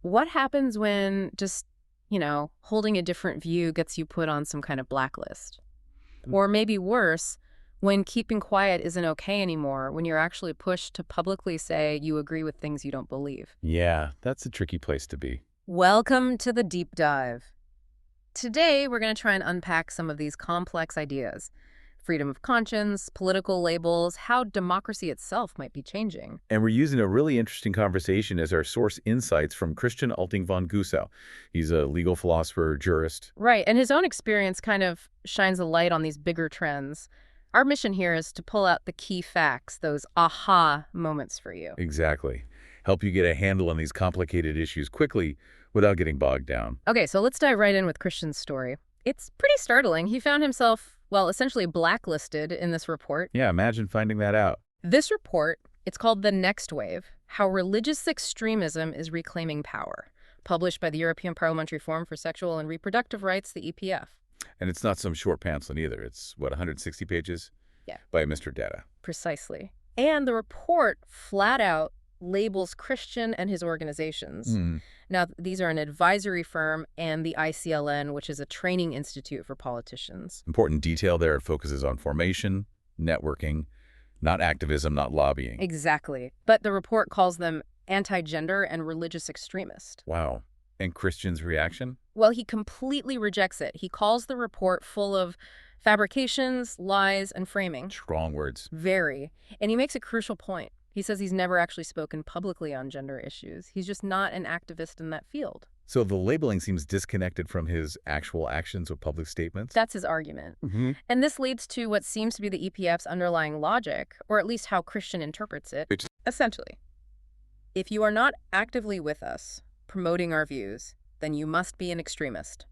What happens when just, holding a different view gets you put on some kind of blacklist? Or maybe worse, when keeping quiet isn't okay anymore, when you're actually pushed to publicly say you agree with things you don't believe. Yeah, that's a tricky place to be. Welcome to the deep dive. Today, we're going to try and unpack some of these complex ideas. Freedom of conscience, political labels, how democracy itself might be changing. And we're using a really interesting conversation as our source insights from Christian Alting von Gusow. He's a legal philosopher, jurist. Right, and his own experience kind of shines a light on these bigger trends. Our mission here is to pull out the key facts, those aha moments for you. Exactly. Help you get a handle on these complicated issues quickly without getting bogged down. Okay, so let's dive right in with Christian's story. It's pretty startling. He found himself, well, essentially blacklisted in this report. Yeah, imagine finding that out. This report, it's called The Next Wave, How Religious Extremism is Reclaiming Power, published by the European Parliamentary Forum for Sexual and Reproductive Rights, the EPF. And it's not some short pamphlet either. It's, 160 pages? Yeah. By Mr. Data. Precisely. And the report flat out labels Christian and his organizations. Now, these are an advisory firm and the ICLN, which is a training institute for politicians. Important detail there. It focuses on formation, networking, not activism, not lobbying. Exactly. But the report calls them anti-gender and religious extremist. Wow. And Christian's reaction? Well, he completely rejects it. He calls the report full of fabrications, lies, and framing. Strong words. Very. And he makes a crucial point. He says he's never actually spoken publicly on gender issues. He's just not an activist in that field. So the labeling seems disconnected from his actual actions or public statements? That's his argument. And this leads to what seems to be the EPF's underlying logic, or at least how Christian interprets it. Essentially, if you are not actively with us, promoting our views, then you must be an extremist.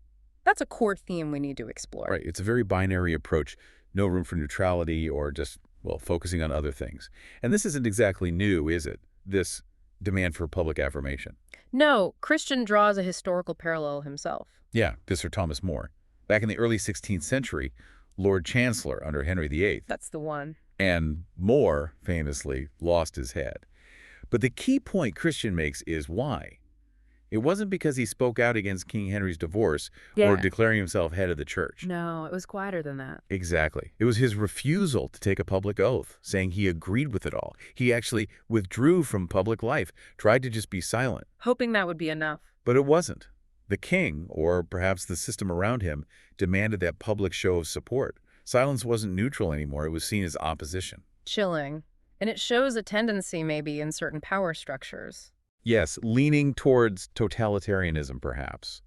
That's a core theme we need to explore. Right. It's a very binary approach. No room for neutrality or just, well, focusing on other things. And this isn't exactly new, is it? This demand for public affirmation. No, Christian draws a historical parallel himself. Yeah, this Sir Thomas More. Back in the early 16th century, Lord Chancellor under Henry VIII. That's the one. And More, famously, lost his head. But the key point Christian makes is why. It wasn't because he spoke out against King Henry's divorce or declaring himself head of the church. No, it was quieter than that. Exactly. It was his refusal to take a public oath, saying he agreed with it all. He actually withdrew from public life, tried to just be silent. Hoping that would be enough. But it wasn't. The king, or perhaps the system around him, demanded that public show of support. Silence wasn't neutral anymore. It was seen as opposition. Chilling. And it shows a tendency, maybe, in certain power structures. Yes, leaning towards totalitarianism, perhaps,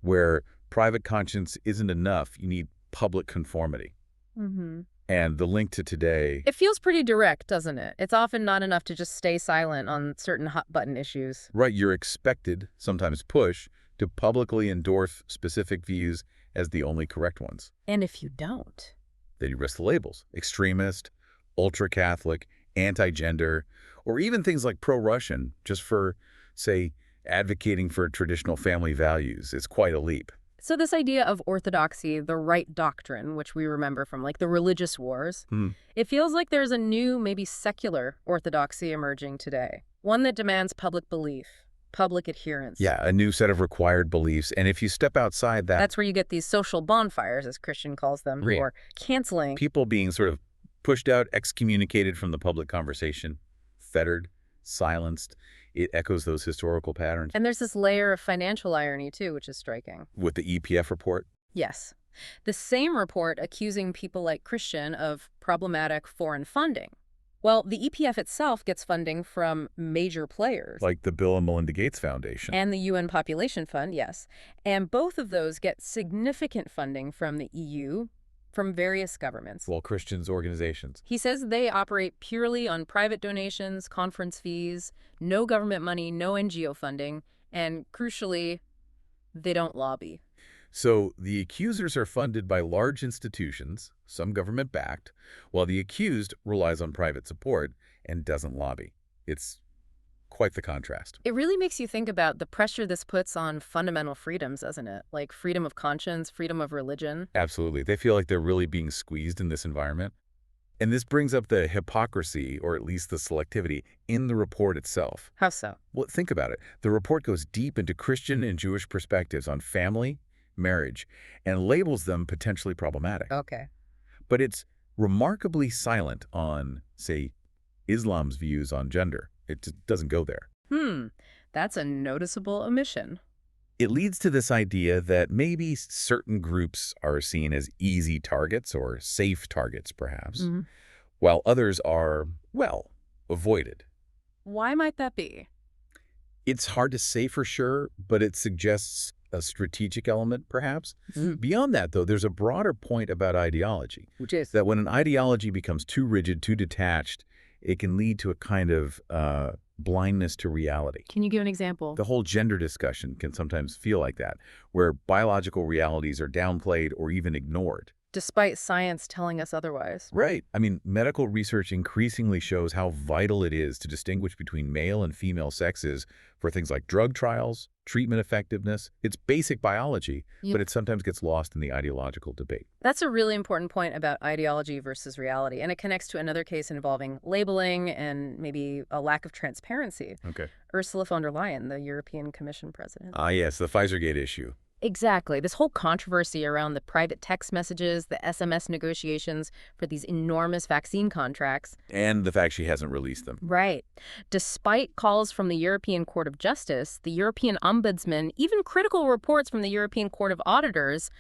where private conscience isn't enough. You need public conformity. And the link to today... It feels pretty direct, doesn't it? It's often not enough to just stay silent on certain hot-button issues. Right, you're expected, sometimes pushed, to publicly endorse specific views as the only correct ones. And if you don't? Then you risk the labels. Extremist, ultra-Catholic, anti-gender, or even things like pro-Russian, just for, say, advocating for traditional family values. It's quite a leap. So this idea of orthodoxy, the right doctrine, which we remember from like the religious wars, it feels like there's a new, maybe secular orthodoxy emerging today. One that demands public belief, public adherence. Yeah, a new set of required beliefs. And if you step outside that... That's where you get these social bonfires, as Christian calls them, or canceling. People being sort of pushed out, excommunicated from the public conversation, fettered, silenced. It echoes those historical patterns. And there's this layer of financial irony, too, which is striking. With the EPF report? Yes. The same report accusing people like Christian of problematic foreign funding. Well, the EPF itself gets funding from major players. Like the Bill and Melinda Gates Foundation. And the UN Population Fund, yes. And both of those get significant funding from the EU, from various governments. Well, Christians' organizations. He says they operate purely on private donations, conference fees, no government money, no NGO funding, and crucially, they don't lobby. So the accusers are funded by large institutions, some government-backed, while the accused relies on private support and doesn't lobby. It's quite the contrast. It really makes you think about the pressure this puts on fundamental freedoms, doesn't it? Like freedom of conscience, freedom of religion. Absolutely. They feel like they're really being squeezed in this environment. And this brings up the hypocrisy, or at least the selectivity, in the report itself. How so? Well, think about it. The report goes deep into Christian and Jewish perspectives on family, marriage, and labels them potentially problematic. Okay. But it's remarkably silent on, say, Islam's views on gender. It just doesn't go there. That's a noticeable omission. It leads to this idea that maybe certain groups are seen as easy targets or safe targets, perhaps, while others are, well, avoided. Why might that be? It's hard to say for sure, but it suggests a strategic element, perhaps. Beyond that, though, there's a broader point about ideology. Which is? That when an ideology becomes too rigid, too detached, it can lead to a kind of blindness to reality. Can you give an example? The whole gender discussion can sometimes feel like that, where biological realities are downplayed or even ignored. Despite science telling us otherwise. Right. I mean, medical research increasingly shows how vital it is to distinguish between male and female sexes for things like drug trials, treatment effectiveness. It's basic biology, but it sometimes gets lost in the ideological debate. That's a really important point about ideology versus reality, and it connects to another case involving labeling and maybe a lack of transparency. Okay. Ursula von der Leyen, the European Commission president. Ah, yes, the Pfizergate issue. Exactly. This whole controversy around the private text messages, the SMS negotiations for these enormous vaccine contracts. And the fact she hasn't released them. Right. Despite calls from the European Court of Justice, the European Ombudsman, even critical reports from the European Court of Auditors,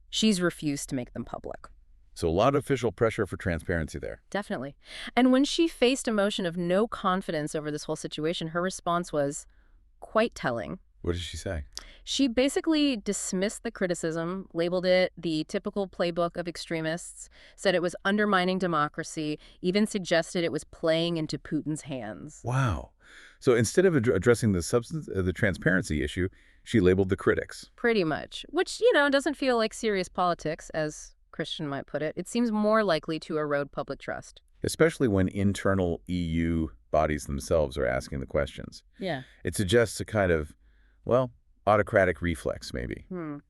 she's refused to make them public. So a lot of official pressure for transparency there. Definitely. And when she faced a motion of no confidence over this whole situation, her response was quite telling. What did she say? She basically dismissed the criticism, labeled it the typical playbook of extremists, said it was undermining democracy, even suggested it was playing into Putin's hands. Wow. So instead of addressing the substance of the transparency issue, she labeled the critics. Pretty much. Which, doesn't feel like serious politics, as Christian might put it. It seems more likely to erode public trust. Especially when internal EU bodies themselves are asking the questions. Yeah. It suggests a kind of, well, autocratic reflex, maybe,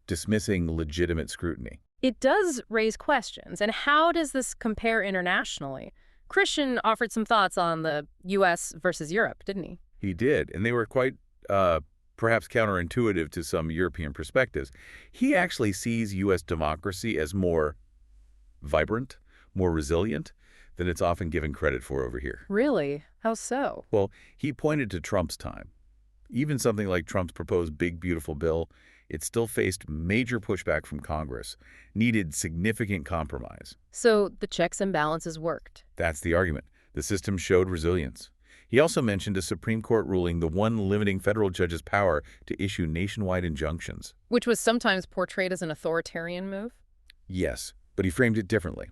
dismissing legitimate scrutiny. It does raise questions. And how does this compare internationally? Christian offered some thoughts on the U.S. versus Europe, didn't he? He did, and they were quite perhaps counterintuitive to some European perspectives. He actually sees U.S. democracy as more vibrant, more resilient than it's often given credit for over here. Really? How so? Well, he pointed to Trump's time. Even something like Trump's proposed Big Beautiful Bill, it still faced major pushback from Congress, needed significant compromise. So the checks and balances worked. That's the argument. The system showed resilience. He also mentioned a Supreme Court ruling, the one limiting federal judges' power to issue nationwide injunctions. Which was sometimes portrayed as an authoritarian move? Yes, but he framed it differently,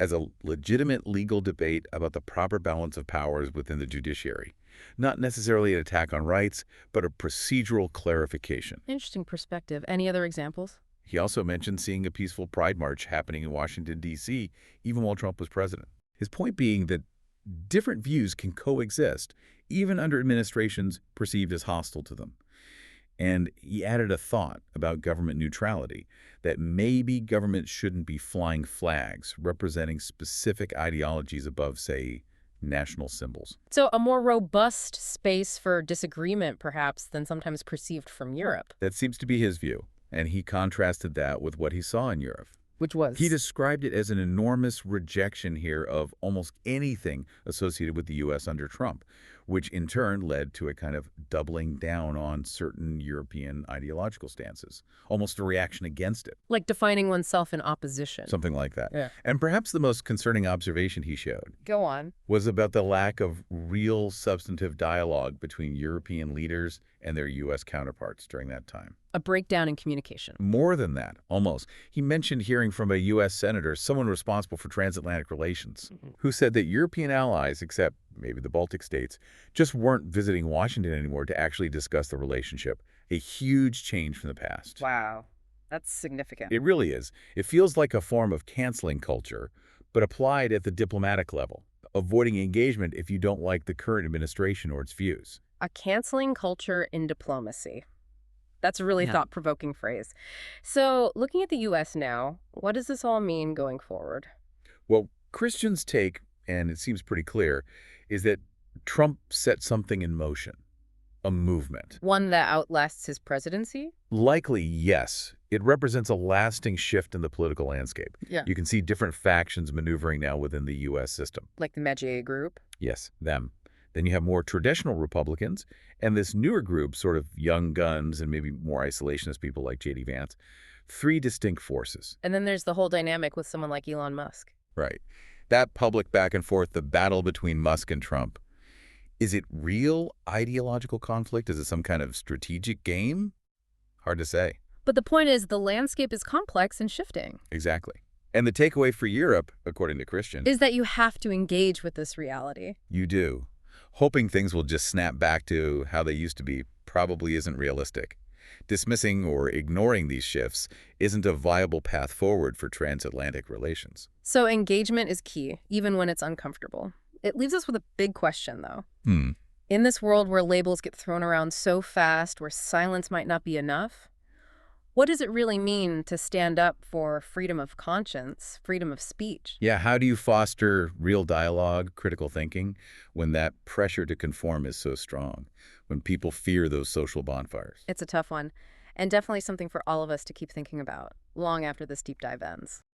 as a legitimate legal debate about the proper balance of powers within the judiciary. Not necessarily an attack on rights, but a procedural clarification. Interesting perspective. Any other examples? He also mentioned seeing a peaceful Pride March happening in Washington, D.C., even while Trump was president. His point being that different views can coexist, even under administrations perceived as hostile to them. And he added a thought about government neutrality, that maybe government shouldn't be flying flags representing specific ideologies above, say, national symbols. So a more robust space for disagreement, perhaps, than sometimes perceived from Europe. That seems to be his view, and he contrasted that with what he saw in Europe. Which was? He described it as an enormous rejection here of almost anything associated with the U.S. under Trump, which in turn led to a kind of doubling down on certain European ideological stances, almost a reaction against it. Like defining oneself in opposition. Something like that. Yeah. And perhaps the most concerning observation he showed Go on. was about the lack of real substantive dialogue between European leaders and their U.S. counterparts during that time. A breakdown in communication. More than that, almost. He mentioned hearing from a U.S. senator, someone responsible for transatlantic relations, who said that European allies, except maybe the Baltic states, just weren't visiting Washington anymore to actually discuss the relationship. A huge change from the past. Wow. That's significant. It really is. It feels like a form of canceling culture, but applied at the diplomatic level, avoiding engagement if you don't like the current administration or its views. A canceling culture in diplomacy. That's a really thought-provoking phrase. So, looking at the U.S. now, what does this all mean going forward? Well, Christians' take, and it seems pretty clear, is that Trump set something in motion, a movement. One that outlasts his presidency? Likely, yes. It represents a lasting shift in the political landscape. Yeah. You can see different factions maneuvering now within the U.S. system. Like the Medjay group? Yes, them. Then you have more traditional Republicans, and this newer group, sort of young guns and maybe more isolationist people like J.D. Vance. Three distinct forces. And then there's the whole dynamic with someone like Elon Musk. Right. That public back and forth, the battle between Musk and Trump. Is it real ideological conflict? Is it some kind of strategic game? Hard to say. But the point is, the landscape is complex and shifting. Exactly. And the takeaway for Europe, according to Christian, Is that you have to engage with this reality. you do. Hoping things will just snap back to how they used to be probably isn't realistic. Dismissing or ignoring these shifts isn't a viable path forward for transatlantic relations. So engagement is key, even when it's uncomfortable. It leaves us with a big question, though. In this world where labels get thrown around so fast, where silence might not be enough, what does it really mean to stand up for freedom of conscience, freedom of speech? Yeah, how do you foster real dialogue, critical thinking, when that pressure to conform is so strong, when people fear those social bonfires? It's a tough one, and definitely something for all of us to keep thinking about long after this deep dive ends.